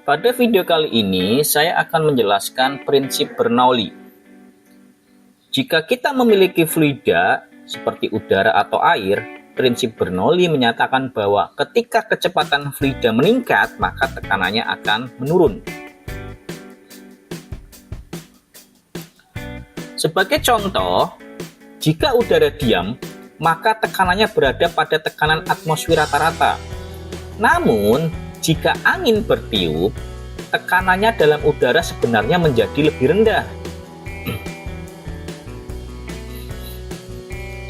Pada video kali ini, saya akan menjelaskan prinsip Bernoulli. Jika kita memiliki fluida seperti udara atau air, prinsip Bernoulli menyatakan bahwa ketika kecepatan fluida meningkat, maka tekanannya akan menurun. Sebagai contoh, jika udara diam, maka tekanannya berada pada tekanan atmosfer rata-rata. Namun, jika angin bertiup, tekanannya dalam udara sebenarnya menjadi lebih rendah.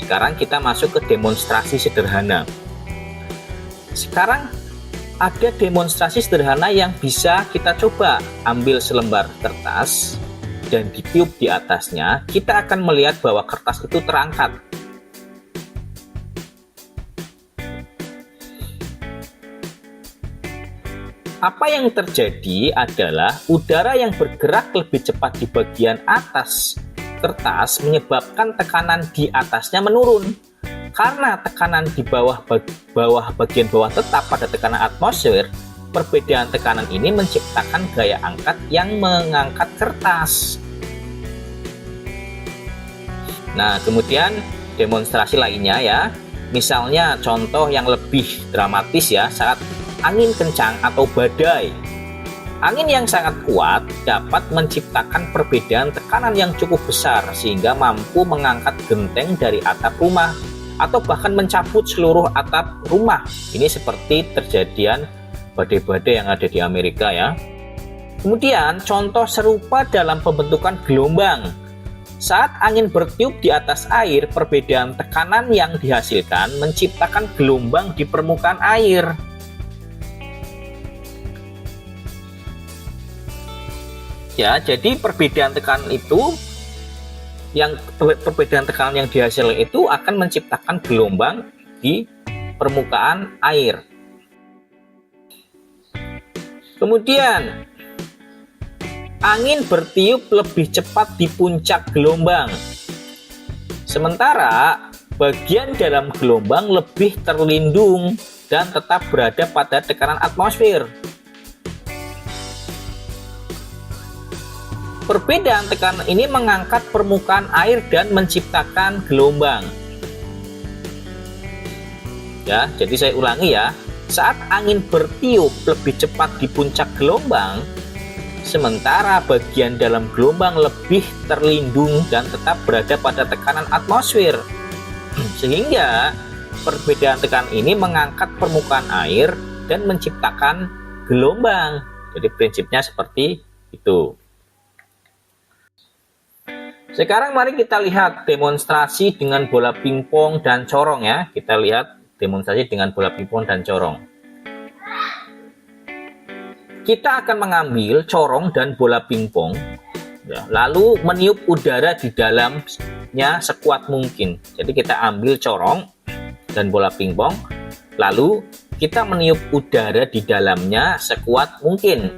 Sekarang kita masuk ke demonstrasi sederhana. Sekarang ada demonstrasi sederhana yang bisa kita coba. Ambil selembar kertas dan ditiup di atasnya, kita akan melihat bahwa kertas itu terangkat. Apa yang terjadi adalah udara yang bergerak lebih cepat di bagian atas kertas menyebabkan tekanan di atasnya menurun. Karena tekanan di bagian bawah tetap pada tekanan atmosfer, perbedaan tekanan ini menciptakan gaya angkat yang mengangkat kertas. Nah, kemudian demonstrasi lainnya ya. Misalnya contoh yang lebih dramatis ya, saat angin kencang atau badai. Angin yang sangat kuat dapat menciptakan perbedaan tekanan yang cukup besar sehingga mampu mengangkat genteng dari atap rumah atau bahkan mencabut seluruh atap rumah. Ini seperti terjadian badai-badai yang ada di Amerika ya. Kemudian contoh serupa dalam pembentukan gelombang. Saat angin bertiup di atas air, perbedaan tekanan yang dihasilkan menciptakan gelombang di permukaan air. Ya, jadi perbedaan tekanan yang dihasilkan itu akan menciptakan gelombang di permukaan air. Kemudian, angin bertiup lebih cepat di puncak gelombang. Sementara bagian dalam gelombang lebih terlindung dan tetap berada pada tekanan atmosfer. Perbedaan tekanan ini mengangkat permukaan air dan menciptakan gelombang. Ya, jadi saya ulangi ya. Saat angin bertiup lebih cepat di puncak gelombang, sementara bagian dalam gelombang lebih terlindung dan tetap berada pada tekanan atmosfer. Sehingga perbedaan tekanan ini mengangkat permukaan air dan menciptakan gelombang. Jadi prinsipnya seperti itu. Sekarang mari kita lihat demonstrasi dengan bola pingpong dan corong ya. Kita lihat demonstrasi dengan bola pingpong dan corong. Kita akan mengambil corong dan bola pingpong ya, lalu meniup udara di dalamnya sekuat mungkin. Jadi kita ambil corong dan bola pingpong, lalu kita meniup udara di dalamnya sekuat mungkin.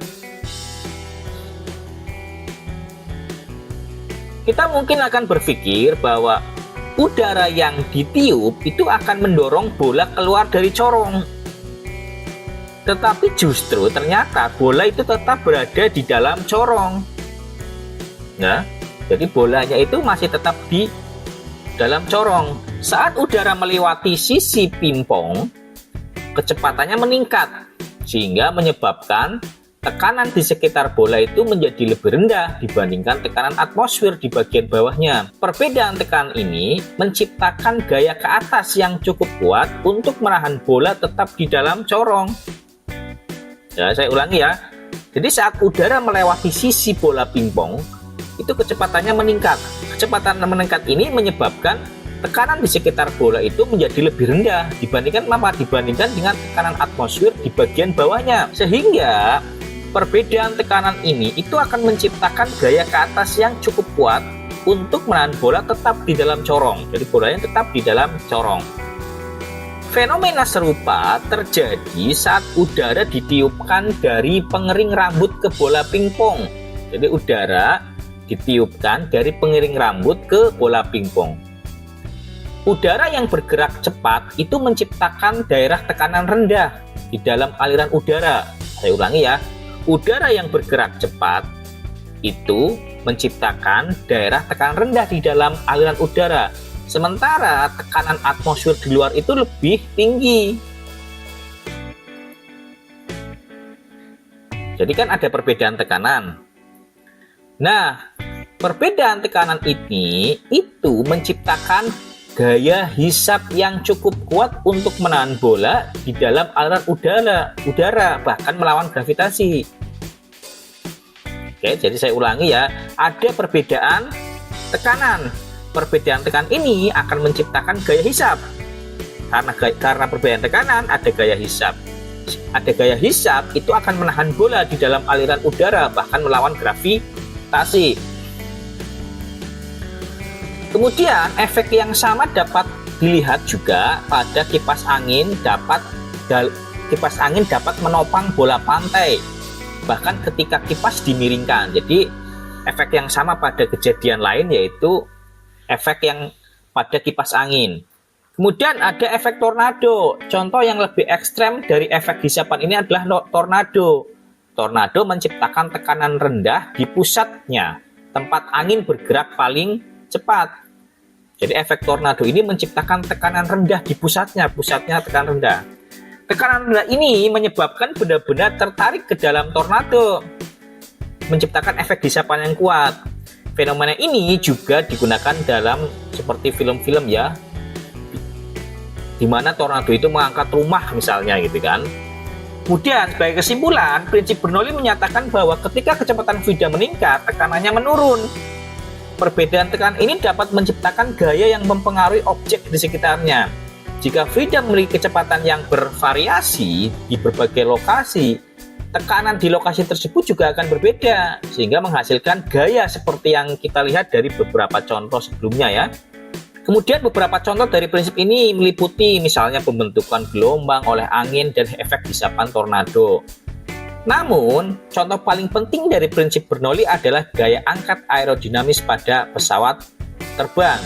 Kita mungkin akan berpikir bahwa udara yang ditiup itu akan mendorong bola keluar dari corong. Tetapi justru ternyata bola itu tetap berada di dalam corong. Nah, jadi bolanya itu masih tetap di dalam corong. Saat udara melewati sisi pingpong, kecepatannya meningkat sehingga menyebabkan tekanan di sekitar bola itu menjadi lebih rendah dibandingkan tekanan atmosfer di bagian bawahnya. Perbedaan tekanan ini menciptakan gaya ke atas yang cukup kuat untuk menahan bola tetap di dalam corong. Ya, saya ulangi ya. Jadi saat udara melewati sisi bola pingpong, itu kecepatannya meningkat. Kecepatan meningkat ini menyebabkan tekanan di sekitar bola itu menjadi lebih rendah dibandingkan dengan tekanan atmosfer di bagian bawahnya. Sehingga perbedaan tekanan ini itu akan menciptakan gaya ke atas yang cukup kuat untuk menahan bola tetap di dalam corong. Jadi bolanya tetap di dalam corong. Fenomena serupa terjadi saat udara ditiupkan dari pengering rambut ke bola pingpong. Jadi udara ditiupkan dari pengiring rambut ke bola pingpong. Udara yang bergerak cepat itu menciptakan daerah tekanan rendah di dalam aliran udara. Saya ulangi ya, udara yang bergerak cepat itu menciptakan daerah tekanan rendah di dalam aliran udara, sementara tekanan atmosfer di luar itu lebih tinggi. Jadi kan ada perbedaan tekanan. Nah, perbedaan tekanan ini itu menciptakan gaya hisap yang cukup kuat untuk menahan bola di dalam aliran udara, bahkan melawan gravitasi. Oke, jadi saya ulangi ya, ada perbedaan tekanan. Perbedaan tekanan ini akan menciptakan gaya hisap. Karena perbedaan tekanan ada gaya hisap. Ada gaya hisap itu akan menahan bola di dalam aliran udara, bahkan melawan gravitasi. Kemudian efek yang sama dapat dilihat juga pada kipas angin dapat menopang bola pantai bahkan ketika kipas dimiringkan. Jadi efek yang sama pada kejadian lain yaitu efek yang pada kipas angin. Kemudian ada efek tornado. Contoh yang lebih ekstrem dari efek hisapan ini adalah tornado. Tornado menciptakan tekanan rendah di pusatnya, tempat angin bergerak paling cepat. Jadi efek tornado ini menciptakan tekanan rendah di pusatnya tekanan rendah. Tekanan rendah ini menyebabkan benda-benda tertarik ke dalam tornado, menciptakan efek hisapan yang kuat. Fenomena ini juga digunakan dalam seperti film-film ya, di mana tornado itu mengangkat rumah misalnya gitu kan. Kemudian sebagai kesimpulan, prinsip Bernoulli menyatakan bahwa ketika kecepatan fluida meningkat, tekanannya menurun. Perbedaan tekanan ini dapat menciptakan gaya yang mempengaruhi objek di sekitarnya. Jika fluida memiliki kecepatan yang bervariasi di berbagai lokasi, tekanan di lokasi tersebut juga akan berbeda, sehingga menghasilkan gaya seperti yang kita lihat dari beberapa contoh sebelumnya ya. Kemudian beberapa contoh dari prinsip ini meliputi misalnya pembentukan gelombang oleh angin dan efek hisapan tornado. Namun, contoh paling penting dari prinsip Bernoulli adalah gaya angkat aerodinamis pada pesawat terbang.